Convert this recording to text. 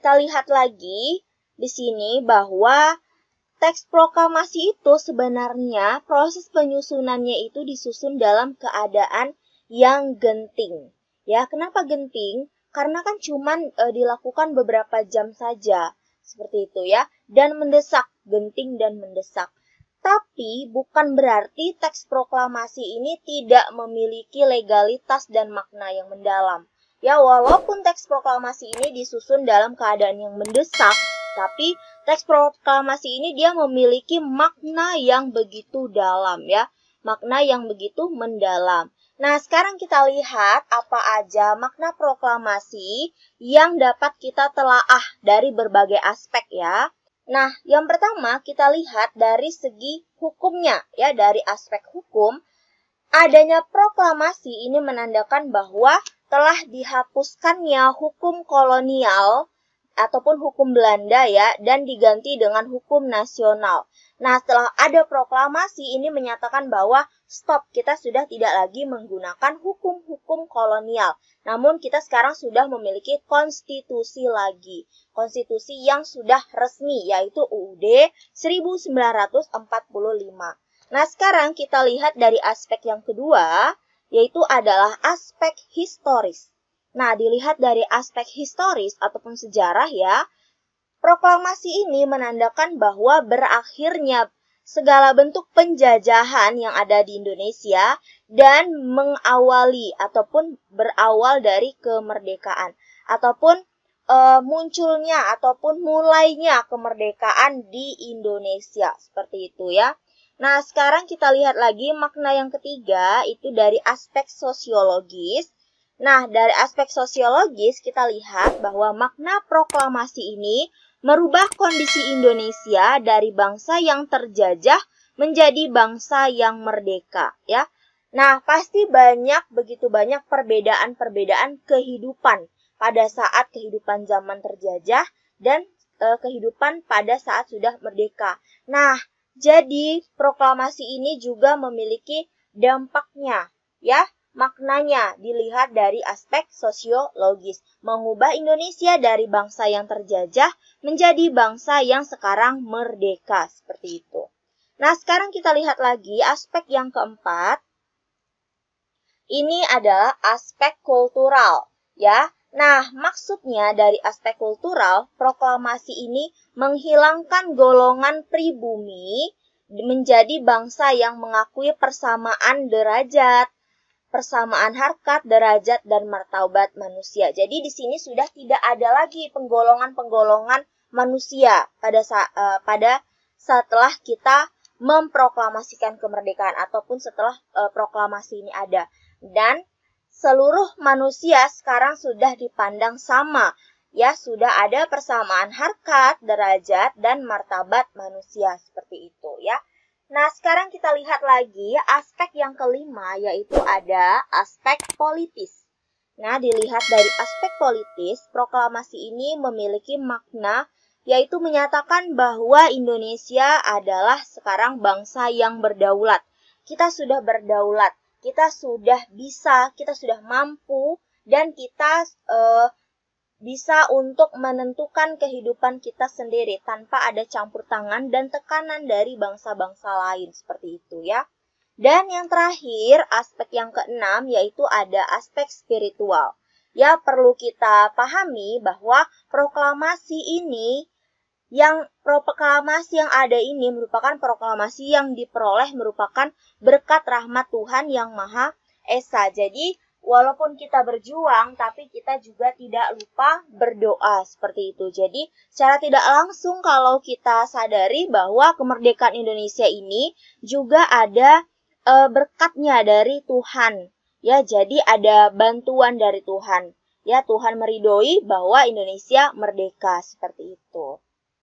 kita lihat lagi di sini bahwa teks proklamasi itu sebenarnya proses penyusunannya itu disusun dalam keadaan yang genting. Ya, kenapa genting? Karena kan cuman dilakukan beberapa jam saja, seperti itu ya. Dan mendesak, genting dan mendesak. Tapi bukan berarti teks proklamasi ini tidak memiliki legalitas dan makna yang mendalam. Ya, walaupun teks proklamasi ini disusun dalam keadaan yang mendesak, tapi teks proklamasi ini dia memiliki makna yang begitu dalam ya, makna yang begitu mendalam. Nah, sekarang kita lihat apa aja makna proklamasi yang dapat kita telaah dari berbagai aspek ya. Nah, yang pertama kita lihat dari segi hukumnya ya, dari aspek hukum. Adanya proklamasi ini menandakan bahwa telah dihapuskannya hukum kolonial ataupun hukum Belanda ya, dan diganti dengan hukum nasional. Nah, setelah ada proklamasi ini menyatakan bahwa stop, kita sudah tidak lagi menggunakan hukum-hukum kolonial. Namun kita sekarang sudah memiliki konstitusi lagi. Konstitusi yang sudah resmi, yaitu UUD 1945. Nah, sekarang kita lihat dari aspek yang kedua, yaitu adalah aspek historis. Nah, dilihat dari aspek historis ataupun sejarah ya, proklamasi ini menandakan bahwa berakhirnya segala bentuk penjajahan yang ada di Indonesia dan mengawali ataupun berawal dari kemerdekaan ataupun munculnya ataupun mulainya kemerdekaan di Indonesia, seperti itu ya. Nah, sekarang kita lihat lagi makna yang ketiga, itu dari aspek sosiologis. Nah, dari aspek sosiologis kita lihat bahwa makna proklamasi ini merubah kondisi Indonesia dari bangsa yang terjajah menjadi bangsa yang merdeka, ya. Nah, pasti begitu banyak perbedaan-perbedaan kehidupan pada saat kehidupan zaman terjajah dan kehidupan pada saat sudah merdeka. Nah, jadi proklamasi ini juga memiliki dampaknya, ya. Maknanya dilihat dari aspek sosiologis, mengubah Indonesia dari bangsa yang terjajah menjadi bangsa yang sekarang merdeka, seperti itu. Nah, sekarang kita lihat lagi aspek yang keempat. Ini adalah aspek kultural, ya. Nah, maksudnya dari aspek kultural, proklamasi ini menghilangkan golongan pribumi menjadi bangsa yang mengakui persamaan derajat, persamaan harkat, derajat, dan martabat manusia. Jadi di sini sudah tidak ada lagi penggolongan-penggolongan manusia pada setelah kita memproklamasikan kemerdekaan ataupun setelah proklamasi ini ada. Dan seluruh manusia sekarang sudah dipandang sama. Ya, sudah ada persamaan harkat, derajat, dan martabat manusia, seperti itu ya. Nah, sekarang kita lihat lagi aspek yang kelima, yaitu ada aspek politis. Nah, dilihat dari aspek politis, proklamasi ini memiliki makna, yaitu menyatakan bahwa Indonesia adalah sekarang bangsa yang berdaulat. Kita sudah berdaulat, kita sudah bisa, kita sudah mampu, dan kita bisa untuk menentukan kehidupan kita sendiri tanpa ada campur tangan dan tekanan dari bangsa-bangsa lain, seperti itu ya. Dan yang terakhir, aspek yang keenam, yaitu ada aspek spiritual. Ya, perlu kita pahami bahwa proklamasi yang ada ini merupakan proklamasi yang diperoleh merupakan berkat rahmat Tuhan yang Maha Esa. Jadi, walaupun kita berjuang, tapi kita juga tidak lupa berdoa, seperti itu. Jadi, secara tidak langsung kalau kita sadari bahwa kemerdekaan Indonesia ini juga ada berkatnya dari Tuhan. Ya, jadi ada bantuan dari Tuhan. Ya, Tuhan meridhoi bahwa Indonesia merdeka, seperti itu.